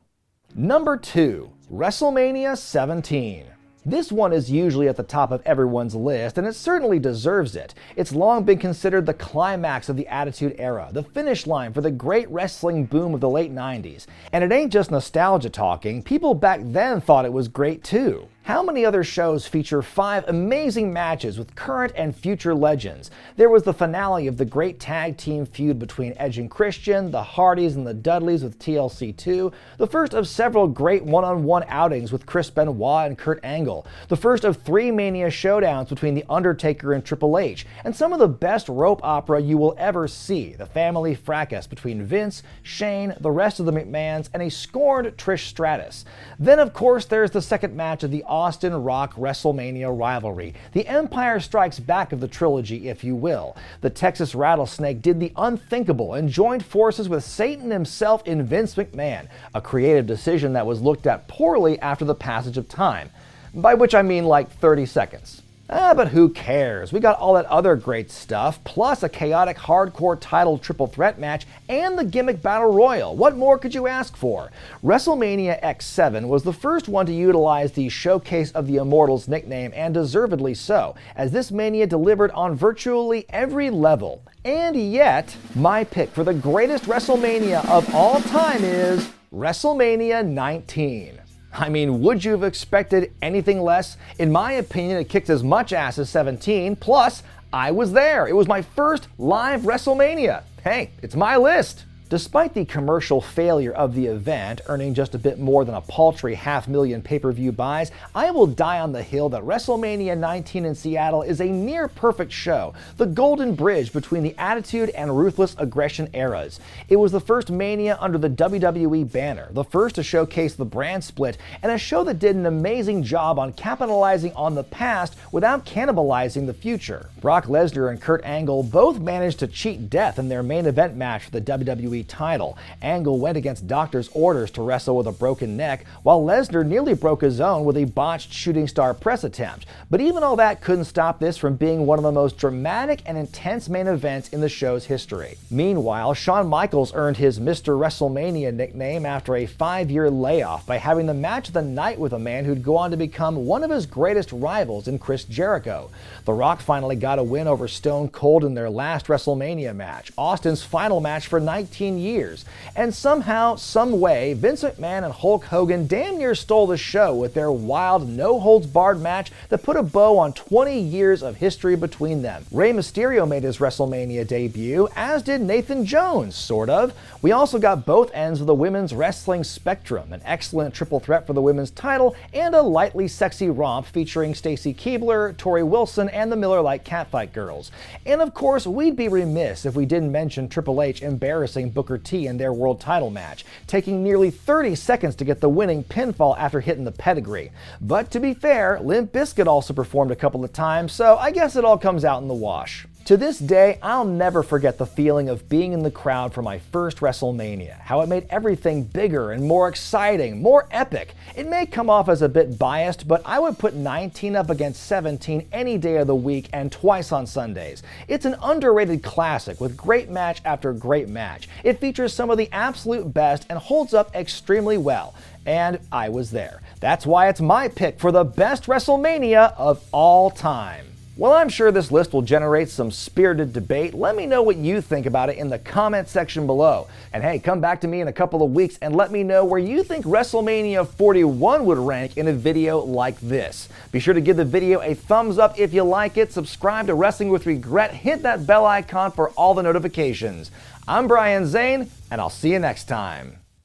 Number 2, WrestleMania 17. This one is usually at the top of everyone's list, and it certainly deserves it. It's long been considered the climax of the Attitude Era, the finish line for the great wrestling boom of the late 90s. And it ain't just nostalgia talking, people back then thought it was great too. How many other shows feature 5 amazing matches with current and future legends? There was the finale of the great tag team feud between Edge and Christian, the Hardys and the Dudleys with TLC 2, the first of several great one-on-one outings with Chris Benoit and Kurt Angle, the first of 3 Mania showdowns between The Undertaker and Triple H, and some of the best rope opera you will ever see, the family fracas between Vince, Shane, the rest of the McMahons, and a scorned Trish Stratus. Then of course there's the second match of the Austin Rock WrestleMania rivalry, the Empire Strikes Back of the trilogy, if you will. The Texas Rattlesnake did the unthinkable and joined forces with Satan himself in Vince McMahon, a creative decision that was looked at poorly after the passage of time. By which I mean like 30 seconds. But who cares? We got all that other great stuff, plus a chaotic hardcore title triple threat match and the gimmick battle royal. What more could you ask for? WrestleMania X7 was the first one to utilize the Showcase of the Immortals nickname, and deservedly so, as this Mania delivered on virtually every level. And yet, my pick for the greatest WrestleMania of all time is WrestleMania 19. I mean, would you have expected anything less? In my opinion, it kicked as much ass as 17, plus I was there. It was my first live WrestleMania. Hey, it's my list. Despite the commercial failure of the event, earning just a bit more than a paltry 500,000 pay-per-view buys, I will die on the hill that WrestleMania 19 in Seattle is a near-perfect show, the golden bridge between the Attitude and Ruthless Aggression eras. It was the first Mania under the WWE banner, the first to showcase the brand split, and a show that did an amazing job on capitalizing on the past without cannibalizing the future. Brock Lesnar and Kurt Angle both managed to cheat death in their main event match for the WWE title. Angle went against doctor's orders to wrestle with a broken neck, while Lesnar nearly broke his own with a botched shooting star press attempt. But even all that couldn't stop this from being one of the most dramatic and intense main events in the show's history. Meanwhile, Shawn Michaels earned his Mr. WrestleMania nickname after a 5-year layoff by having the match of the night with a man who'd go on to become one of his greatest rivals in Chris Jericho. The Rock finally got a win over Stone Cold in their last WrestleMania match, Austin's final match for 19 years. And somehow, some way, Vince McMahon and Hulk Hogan damn near stole the show with their wild, no-holds-barred match that put a bow on 20 years of history between them. Rey Mysterio made his WrestleMania debut, as did Nathan Jones, sort of. We also got both ends of the women's wrestling spectrum, an excellent triple threat for the women's title, and a lightly sexy romp featuring Stacy Keibler, Tori Wilson, and the Miller Lite Catfight Girls. And of course, we'd be remiss if we didn't mention Triple H embarrassing Booker T in their world title match, taking nearly 30 seconds to get the winning pinfall after hitting the pedigree. But to be fair, Limp Bizkit also performed a couple of times, so I guess it all comes out in the wash. To this day, I'll never forget the feeling of being in the crowd for my first WrestleMania, how it made everything bigger and more exciting, more epic. It may come off as a bit biased, but I would put 19 up against 17 any day of the week and twice on Sundays. It's an underrated classic with great match after great match. It features some of the absolute best and holds up extremely well. And I was there. That's why it's my pick for the best WrestleMania of all time. Well, I'm sure this list will generate some spirited debate. Let me know what you think about it in the comment section below. And hey, come back to me in a couple of weeks and let me know where you think WrestleMania 41 would rank in a video like this. Be sure to give the video a thumbs up if you like it, subscribe to Wrestling with Regret, hit that bell icon for all the notifications. I'm Zane, and I'll see you next time.